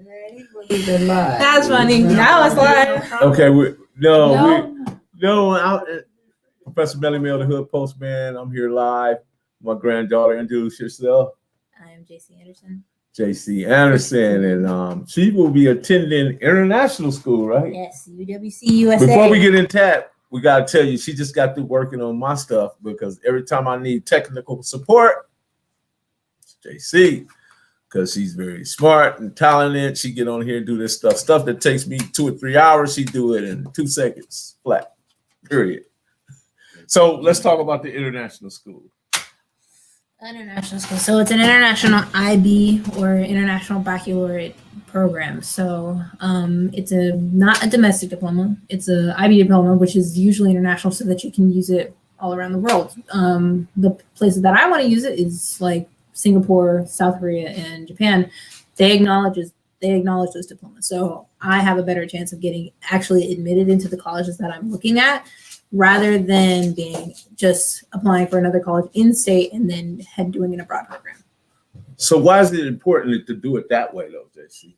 That's funny. Now it's live. Okay, Professor Melly Mail, the Hood Postman. I'm here live. My granddaughter, introduce yourself. I am Jaycee Anderson. Jaycee Anderson, and she will be attending international school, right? Yes, UWC USA. Before we get into that, we got to tell you, she just got through working on my stuff because every time I need technical support, it's Jaycee, because she's very smart and talented. She get on here and do this stuff that takes me 2 or 3 hours. She do it in 2 seconds flat, period. So let's talk about the international school. International school. So it's an international IB or international baccalaureate program. So it's not a domestic diploma. It's a IB diploma, which is usually international, so that you can use it all around the world. The places that I want to use it is like Singapore, South Korea, and Japan. They acknowledge those diplomas. So I have a better chance of getting actually admitted into the colleges that I'm looking at, rather than being just applying for another college in state and then doing an abroad program. So why is it important to do it that way, though, Jaycee?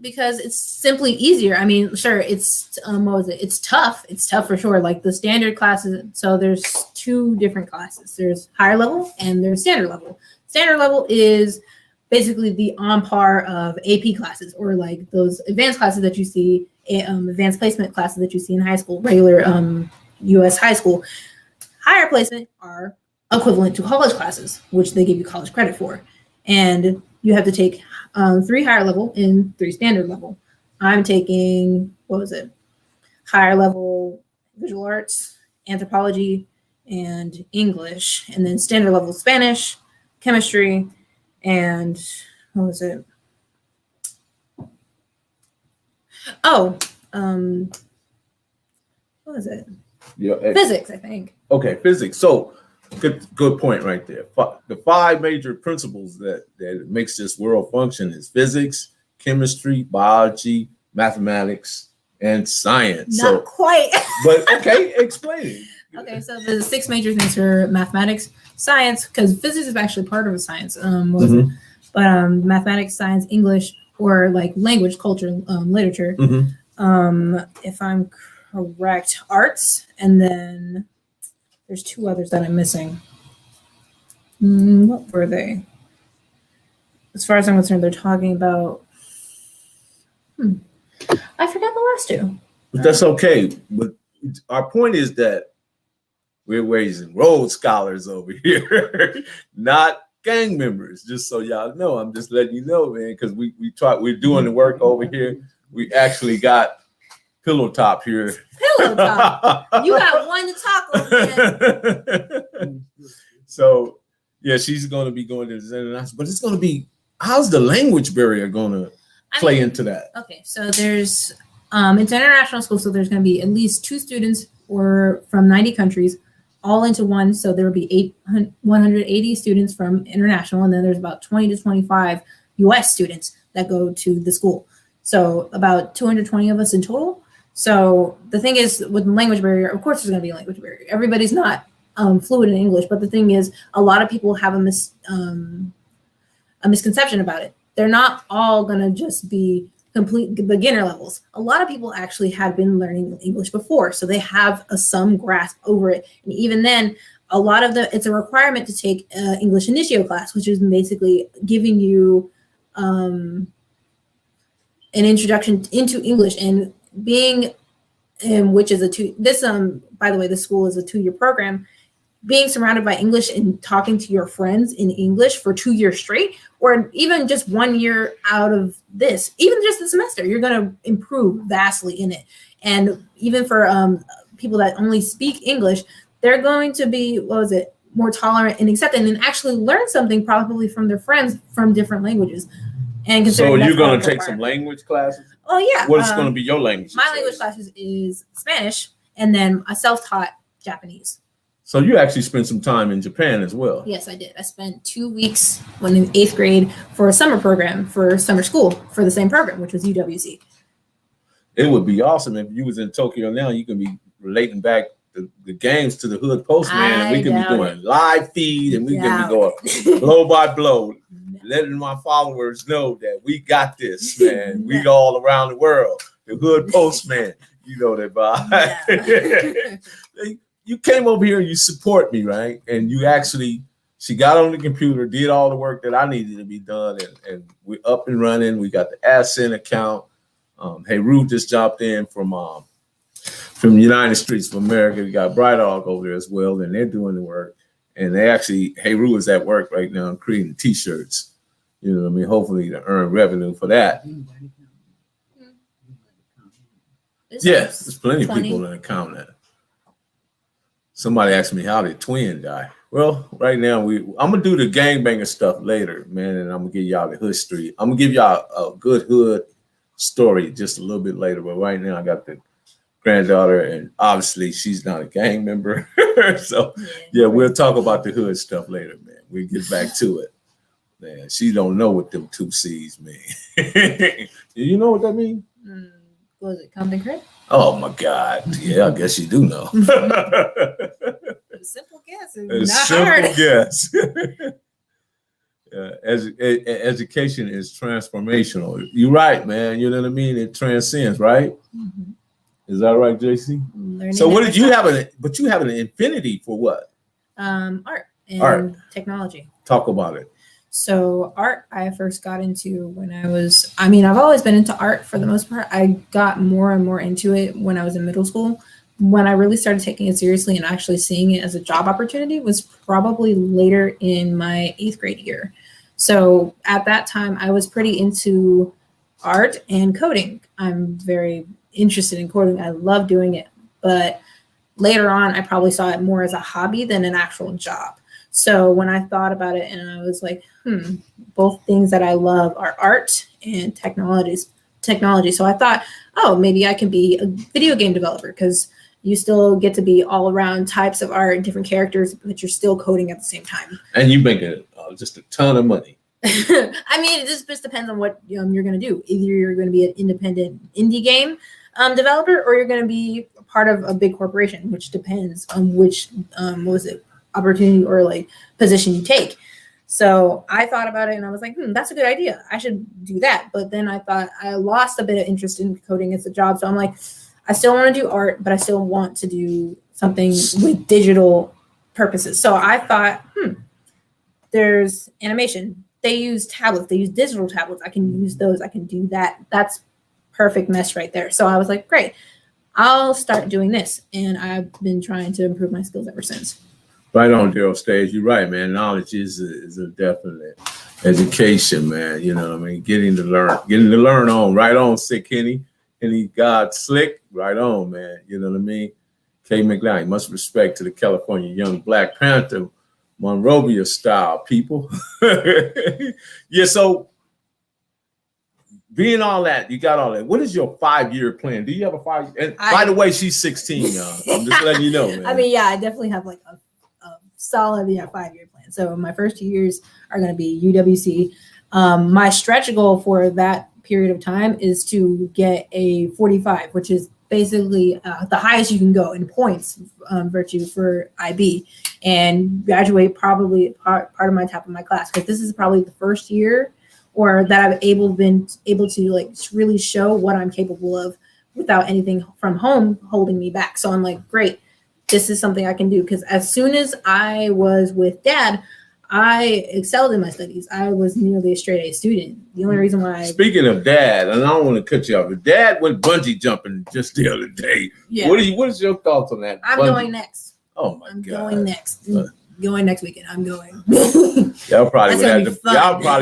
Because it's simply easier. I mean, sure, it's It's tough. It's tough for sure. Like the standard classes. So there's 2 different classes. There's higher level and there's standard level. Standard level is basically the on par of AP classes, or like those advanced classes that you see. Advanced placement classes that you see in high school, regular U.S. high school. Higher placement are equivalent to college classes, which they give you college credit for. And you have to take 3 higher level and 3 standard level. I'm taking, higher level visual arts, anthropology, and English. And then standard level Spanish, chemistry, and what was it? Yeah, Physics, I think. Okay, physics. So good point right there. The 5 major principles that makes this world function is physics, chemistry, biology, mathematics, and science. Not quite. But okay, explain. Okay, so the 6 major things are mathematics, science, because physics is actually part of a science. But mathematics, science, English, or like language, culture, literature. If I'm correct, arts, and then there's 2 others that I'm missing. What were they? As far as I'm concerned, they're talking about. I forgot the last 2. But that's okay. But our point is that we're raising Rhodes Scholars over here, not gang members. Just so y'all know, I'm just letting you know, man, because we're doing the work over here. We actually got Pillow Top here. Pillow Top. You got one to talk over. So yeah, she's going to be going to the international, but it's going to be, how's the language barrier going to play into that? Okay, so there's it's an international school, so there's going to be at least 2 students or from 90 countries all into one. So there will be 180 students from international, and then there's about 20 to 25 US students that go to the school. So about 220 of us in total. So the thing is, with the language barrier, of course there's going to be a language barrier. Everybody's not fluent in English, but the thing is, a lot of people have a misconception about it. They're not all going to just be complete beginner levels. A lot of people actually have been learning English before, so they have some grasp over it. And even then, it's a requirement to take English Initio class, which is basically giving you an introduction into English, and which is by the way, this school is a 2-year program. Being surrounded by English and talking to your friends in English for 2 years straight, or even just 1 year out of this, even just the semester, you're going to improve vastly in it. And even for people that only speak English, they're going to be, more tolerant and accepting, and actually learn something probably from their friends from different languages. And so you're going to take some language classes? Oh, yeah. What's going to be your language? My language classes is Spanish, and then a self-taught Japanese. So you actually spent some time in Japan as well? Yes, I did. I spent 2 weeks when in 8th grade for a summer program, for summer school, for the same program, which was UWC. It would be awesome if you was in Tokyo now. You can be relating back the games to the Hood Postman, and we can be doing live feed, and we can be going blow by blow. letting my followers know that we got this, man. We all around the world. The Hood Postman, you know that vibe. Yeah. You came over here and you support me, right? And you actually, she got on the computer, did all the work that I needed to be done, and we're up and running. We got the AdSense account. Hey, Ruth just jumped in from United Streets of America. We got Bright Dog over there as well, and they're doing the work. And they actually, Hey, Ruth is at work right now creating T-shirts. You know what I mean? Hopefully to earn revenue for that. Yes, there's plenty of people in the comment. Somebody asked me how did Twin die. Well, right now I'm gonna do the gangbanger stuff later, man, and I'm gonna give y'all the history. I'm gonna give y'all a good hood story just a little bit later, but right now I got the granddaughter, and obviously she's not a gang member. So yeah, we'll talk about the hood stuff later, man. We'll get back to it. Man, she don't know what them 2 C's mean. Do you know what that means? Was it Compton Crib? Oh my God. Yeah, I guess you do know. A simple guess. It's not simple hard. guess. Education is transformational. You're right, man. You know what I mean? It transcends, right? Mm-hmm. Is that right, Jaycee? So what did you have but you have an affinity for what? Art and technology. Talk about it. So art, I first got into when I've always been into art for the most part. I got more and more into it when I was in middle school. When I really started taking it seriously and actually seeing it as a job opportunity was probably later in my 8th grade year. So at that time, I was pretty into art and coding. I'm very interested in coding. I love doing it. But later on, I probably saw it more as a hobby than an actual job. So when I thought about it and I was like, both things that I love are art and technology. So I thought, oh, maybe I can be a video game developer because you still get to be all around types of art, different characters, but you're still coding at the same time. And you make just a ton of money. I mean, it just depends on what you're going to do. Either you're going to be an independent indie game developer or you're going to be part of a big corporation, which depends on which, opportunity or like position you take. So I thought about it and I was like, that's a good idea. I should do that. But then I thought I lost a bit of interest in coding as a job. So I'm like, I still want to do art, but I still want to do something with digital purposes. So I thought, there's animation. They use tablets. They use digital tablets. I can use those. I can do that. That's perfect mesh right there. So I was like, great, I'll start doing this. And I've been trying to improve my skills ever since. Right on, Daryl Stage. You're right, man. Knowledge is a definite education, man. You know what I mean? Getting to learn on. Right on, Sick Kenny. Kenny God Slick. Right on, man. You know what I mean? K. McLeod. Much respect to the California Young Black Panther, Monrovia style people. Yeah, so being all that, you got all that. What is your 5-year plan? Do you have a 5? And by the way, she's 16, y'all. I'm just letting you know, man. I mean, yeah, I definitely have like a solid 5-year plan. So my first 2 years are going to be UWC. My stretch goal for that period of time is to get a 45, which is basically the highest you can go in points virtue for IB, and graduate probably part of my top of my class, because this is probably the first year or that I've been able to like really show what I'm capable of without anything from home holding me back. So I'm like, great, this is something I can do. Because as soon as I was with Dad, I excelled in my studies. I was nearly a straight A student. The only reason why Speaking of Dad, and I don't want to cut you off, but Dad went bungee jumping just the other day. Yeah. What is your thoughts on that? I'm going next. Oh my God. I'm going next. Going next weekend. I'm going. Y'all probably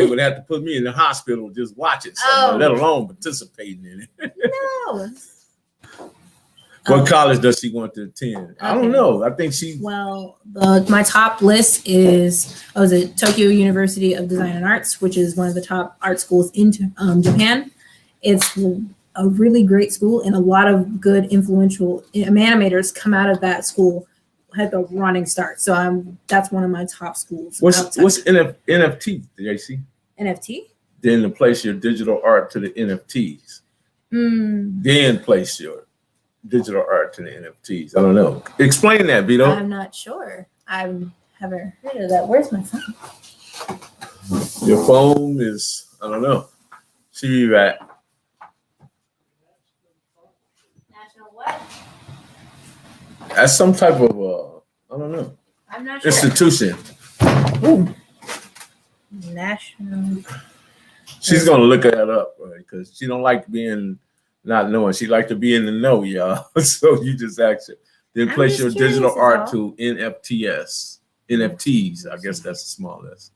would have to put me in the hospital just watching something, let alone participating in it. No. What college does she want to attend? I don't know. I think my top list is Tokyo University of Design and Arts, which is one of the top art schools in Japan. It's a really great school, and a lot of good influential animators come out of that school. Had the running start, so that's one of my top schools. What's NFT, Jaycee? NFT? Then place your digital art to the NFTs. Then place your digital art to the NFTs. I don't know. Explain that, Vito. I'm not sure. I've never heard of that. Where's my phone? Your phone is, I don't know. See where you at. National what? That's some type of, I don't know, I'm not sure. institution. Ooh. National. She's gonna look that up, right? Because she don't like being not knowing. She like to be in the know, y'all. So you just ask her. Then I'm place just your curious, digital is art all. to NFTs. I guess that's the smallest.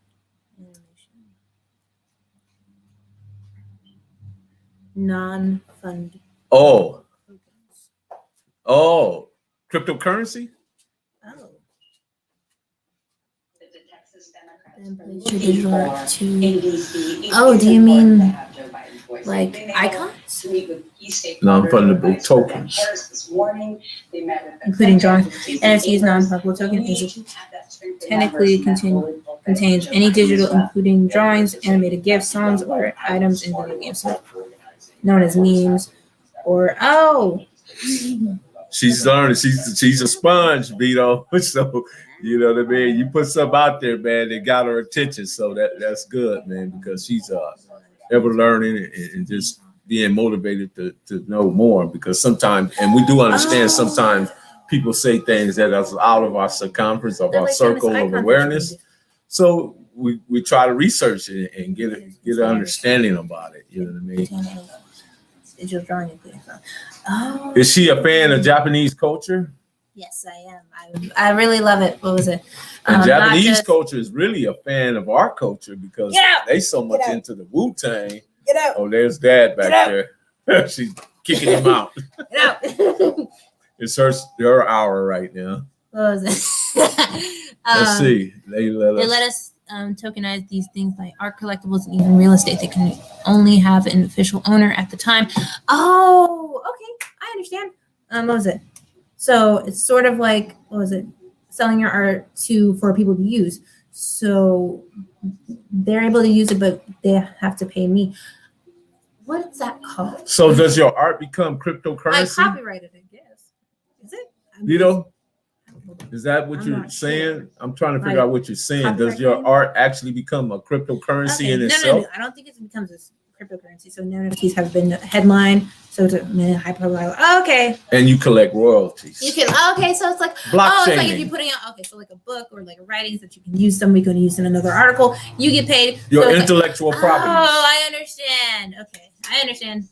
Non-fund. Oh, cryptocurrency? Oh. Oh, do you mean like icons? Non-fungible tokens. Including drawings. NFT's non-fungible token is technically contains any digital, including drawings, animated GIFs, songs, or items in video games, known as memes, or She's learning. She's a sponge, Vito. So you know what I mean. You put something out there, man, that got her attention. So that's good, man, because she's ever learning and just being motivated to know more. Because sometimes, and we do understand, sometimes people say things that are out of our circumference of our circle of awareness. So we try to research it and get an understanding about it. You know what I mean? digital drawing. Oh. Is she a fan of Japanese culture? Yes, I am. I really love it. What was it? And Japanese culture is really a fan of our culture because they so much into the Wu-Tang. Get out. Oh, there's Dad back there. She's kicking him out. Get out. It's her hour right now. What was it? Let's see. They let us tokenize these things like art collectibles and even real estate. They can only have an official owner at the time. Oh, okay. I understand. What was it? So it's sort of like, what was it? Selling your art for people to use. So they're able to use it, but they have to pay me. What's that called? So does your art become cryptocurrency? Like copyrighted, I guess. Is it? You know? Is that what you're saying? Sure. I'm trying to figure out what you're saying. Does your art actually become a cryptocurrency in itself? No. I don't think it becomes a cryptocurrency. So none of these have been a headline. So it's a hyperlink. Okay. And you collect royalties. You can. Okay. So it's like blockchain. It's like if you're putting out. Okay. So like a book or like a writings that you can use. Somebody going to use in another article. You get paid. Your so intellectual property. Oh, I understand. Okay, I understand.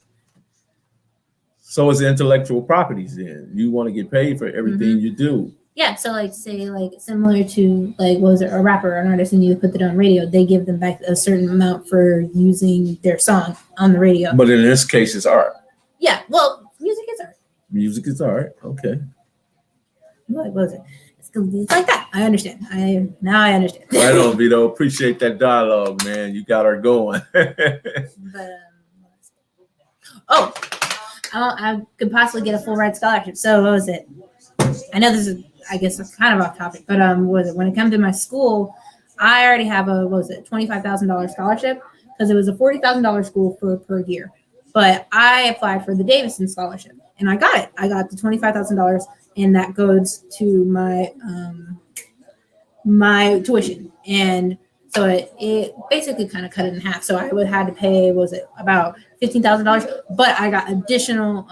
So it's intellectual properties. Then you want to get paid for everything you do. Yeah, so like say like similar to like what was it, a rapper or an artist and you put it on radio, they give them back a certain amount for using their song on the radio. But in this case, it's art. Yeah, well, music is art. Music is art. Okay. What was it? It's like that. I understand. Now I understand. Right on, Vito. Appreciate that dialogue, man. You got her going. But I could possibly get a full ride scholarship. So what was it? I know this is, I guess it's kind of off topic, but was it when it comes to my school, I already have a $25,000 scholarship because it was a $40,000 school per year. But I applied for the Davidson scholarship and I got it. I got the $25,000 and that goes to my my tuition. And so it basically kind of cut it in half. So I would have to pay, about $15,000, but I got additional,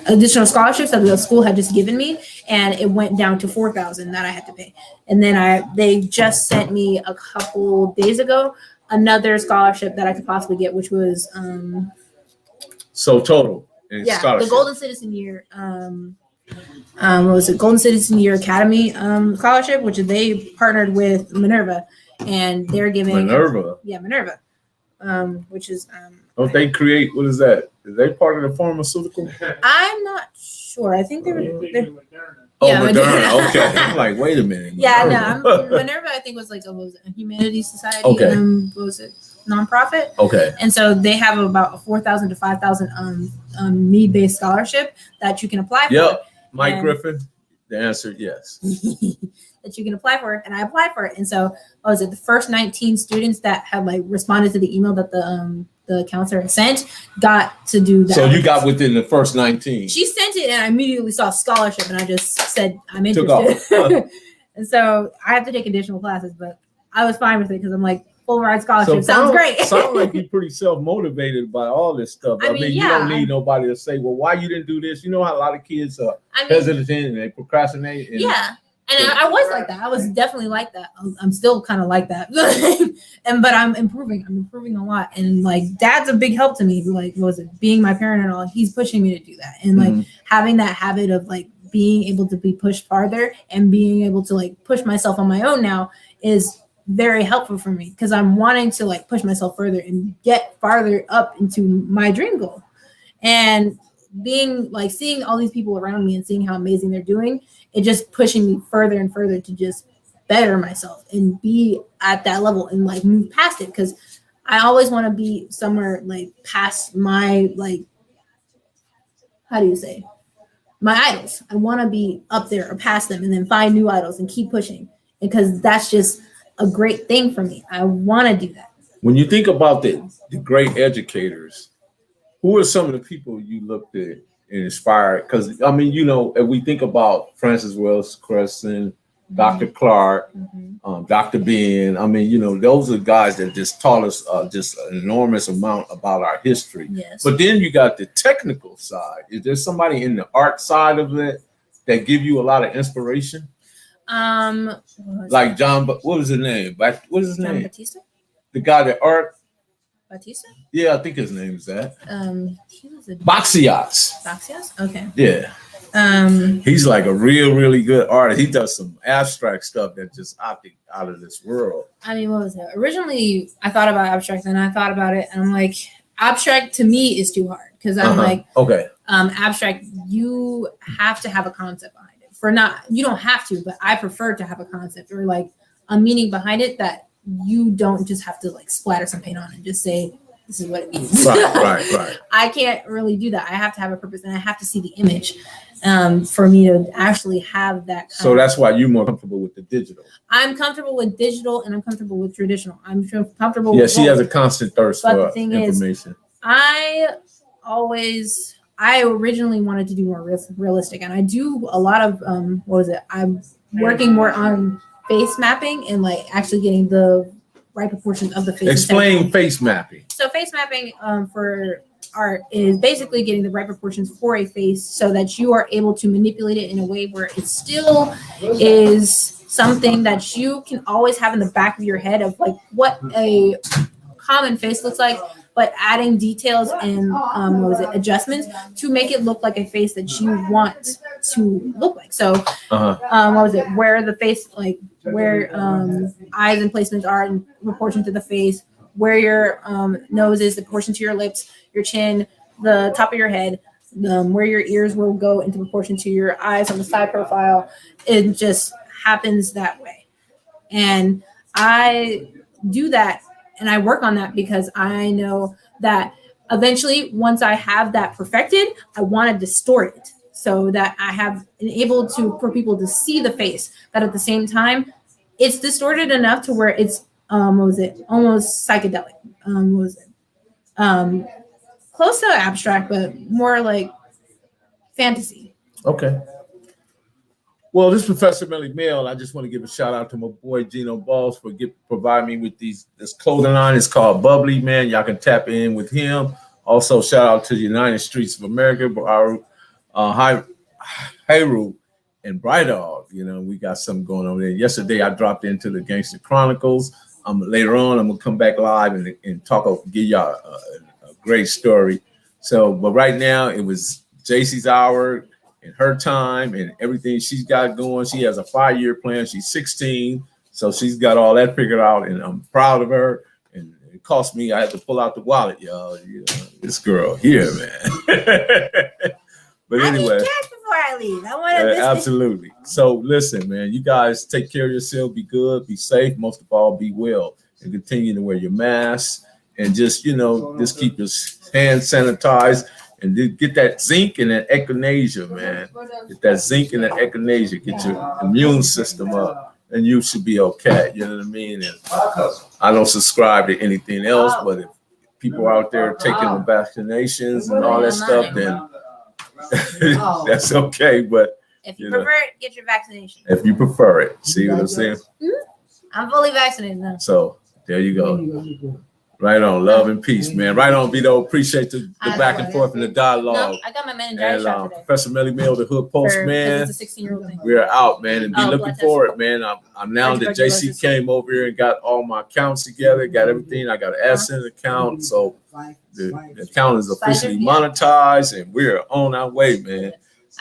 additional scholarships that the school had just given me, and it went down to $4,000 that I had to pay. And then they just sent me a couple days ago another scholarship that I could possibly get, which was so total scholarship. The Golden Citizen Year Golden Citizen Year Academy scholarship, which they partnered with Minerva, and they're giving Minerva, which is don't they create, what is that? Is they part of the pharmaceutical? I'm not sure. I think they're Moderna. Okay. I'm like, wait a minute. Minerva, I think was like a humanities society. Okay. Nonprofit. Okay. And so they have about a 4,000 to 5,000 need-based scholarship that you can apply for. Yep. Mike Griffin. The answer, yes. That you can apply for it, and I applied for it. And so, the first 19 students that had responded to the email that the counselor had sent got to do that. So you got within the first 19. She sent it, and I immediately saw scholarship, and I just said I'm interested. And so I have to take additional classes, but I was fine with it because I'm like, full ride scholarship sounds great. Sounds like you're pretty self-motivated by all this stuff. I mean, you don't need nobody to say, well, why you didn't do this? You know how a lot of kids are hesitant and they procrastinate. And, and I was like that. I was definitely like that. I'm still kind of like that. But I'm improving. I'm improving a lot. And like dad's a big help to me. Like, what was it? Being my parent and all, he's pushing me to do that. And like having that habit of like being able to be pushed farther and being able to like push myself on my own now is very helpful for me because I'm wanting to like push myself further and get farther up into my dream goal. And being like seeing all these people around me and seeing how amazing they're doing, it just pushing me further and further to just better myself and be at that level and like move past it, because I always want to be somewhere like past my like, how do you say, my idols. I want to be up there or past them and then find new idols and keep pushing, because that's just a great thing for me. I want to do that. When you think about the great educators, who are some of the people you looked at and inspired? Because I mean, you know, if we think about Francis Wells Cresson, Dr. Clark, Dr. Ben, I mean, you know, those are guys that just taught us just an enormous amount about our history. Yes. But then you got the technical side. Is there somebody in the art side of it that give you a lot of inspiration? Like John, what was his name? What is his name? Batista? The guy that art. Batista? Yeah, I think his name is that. He was a Basquiat. Basquiat? Okay. Yeah. He's like a really good artist. He does some abstract stuff that just out of this world. I mean, what was it? Originally, I thought about abstract, and I thought about it, and I'm like, abstract to me is too hard because I'm like, okay. Abstract, you have to have a concept behind it. You don't have to, but I prefer to have a concept or like a meaning behind it that you don't just have to like splatter some paint on and just say, this is what it means. Right. I can't really do that. I have to have a purpose and I have to see the image for me to actually have that. So that's why you're more comfortable with the digital. I'm comfortable with digital and I'm comfortable with traditional. I'm comfortable with both. She has a constant thirst but for the thing information. I originally wanted to do more realistic, and I do a lot of I'm working more on face mapping and like actually getting the right proportions of the face. Explain face mapping. So face mapping for art is basically getting the right proportions for a face so that you are able to manipulate it in a way where it still is something that you can always have in the back of your head of like what a common face looks like, but adding details and adjustments to make it look like a face that you want to look like. So where the face, like where eyes and placements are in proportion to the face, where your nose is, the proportion to your lips, your chin, the top of your head, where your ears will go into proportion to your eyes on the side profile. It just happens that way. And I do that and I work on that because I know that eventually once I have that perfected, I want to distort it so that I have been able for people to see the face, but at the same time, it's distorted enough to where it's almost psychedelic. Close to abstract, but more like fantasy. Okay. Well, this is Professor Melly Mail. I just want to give a shout out to my boy Gino Balls for providing me with this clothing line. It's called Bubbly, man. Y'all can tap in with him. Also, shout out to the United Streets of America, Hayru and Bright Dog. You know, we got something going on there. Yesterday, I dropped into the Gangster Chronicles. Later on, I'm gonna come back live and give y'all a great story. So, but right now, it was Jaycee's hour. In her time and everything she's got going. She has a 5-year plan. She's 16, so she's got all that figured out, and I'm proud of her. And it cost me, I had to pull out the wallet, y'all. You know, this girl here, man. But anyway, I need cash before I leave. I want to absolutely. So listen, man, you guys take care of yourself. Be good, be safe. Most of all, be well, and continue to wear your mask and just keep your hands sanitized. And get that zinc and that echinacea, man. Get that zinc and that echinacea. Get your immune system up, and you should be okay. You know what I mean? And I don't subscribe to anything else, but if people out there taking the vaccinations and all that stuff, then that's okay. But If you You know. prefer it, get your vaccination. If you prefer it. See what I'm saying? I'm fully vaccinated now. So there you go. Right on. Love and peace, man. Right on, Vito. Appreciate the back and forth and the dialogue. No, I got my meningitis And shot today. Professor Melly Mill, the Hood Post, Because man. it's a 16-year-old thing. We're out, man, and be Oh, looking blood test. forward, man. I'm now that Jaycee came over here and got all my accounts together, got everything. I got an AdSense account, so the account is officially monetized, and we're on our way, man.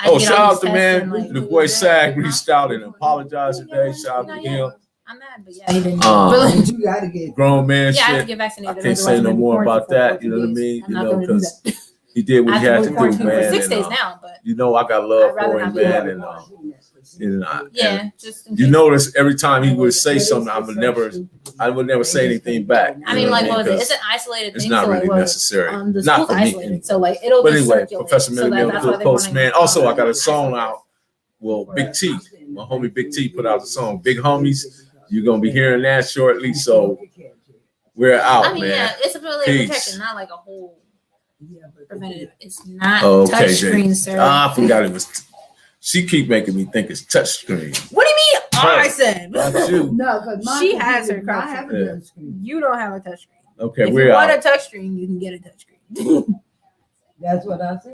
Oh, shout out to man, the boy Sag reached out and apologized today. Shout out to him. I'm mad, but yeah, he didn't. But you gotta get Grown man Yeah, I have to shit. get vaccinated. I can't say no more about that. You know what I mean? You know, because he did what he had to do, man. For 6 and, days now, but you know, I got love I'd rather for him, not man, be and yeah, just in you case. notice every time he would say something, I would never say anything back. I mean, You know like, what what was it? Because It's an isolated it's thing. not so really like, necessary. The Not school's for me, isolated, anyway. so like it'll But just anyway, circulate. Professor So Millie that's Mill, why Good they Post, wanna, man. Also, I got a song out. Well, Big T, my homie Big T put out the song Big Homies. You're gonna be hearing that shortly. So we're out, I mean, man. yeah, it's a really Peace. protection, not like a whole preventative. It's not Okay, touch Jay. screen, sir. I forgot it was. She keep making me think it's touchscreen. What do you mean? I said. That's you. No, because She has her cross. Yeah. You don't have a touch screen. Okay, If we're you want out. a touch screen, you can get a touch screen. That's what I said.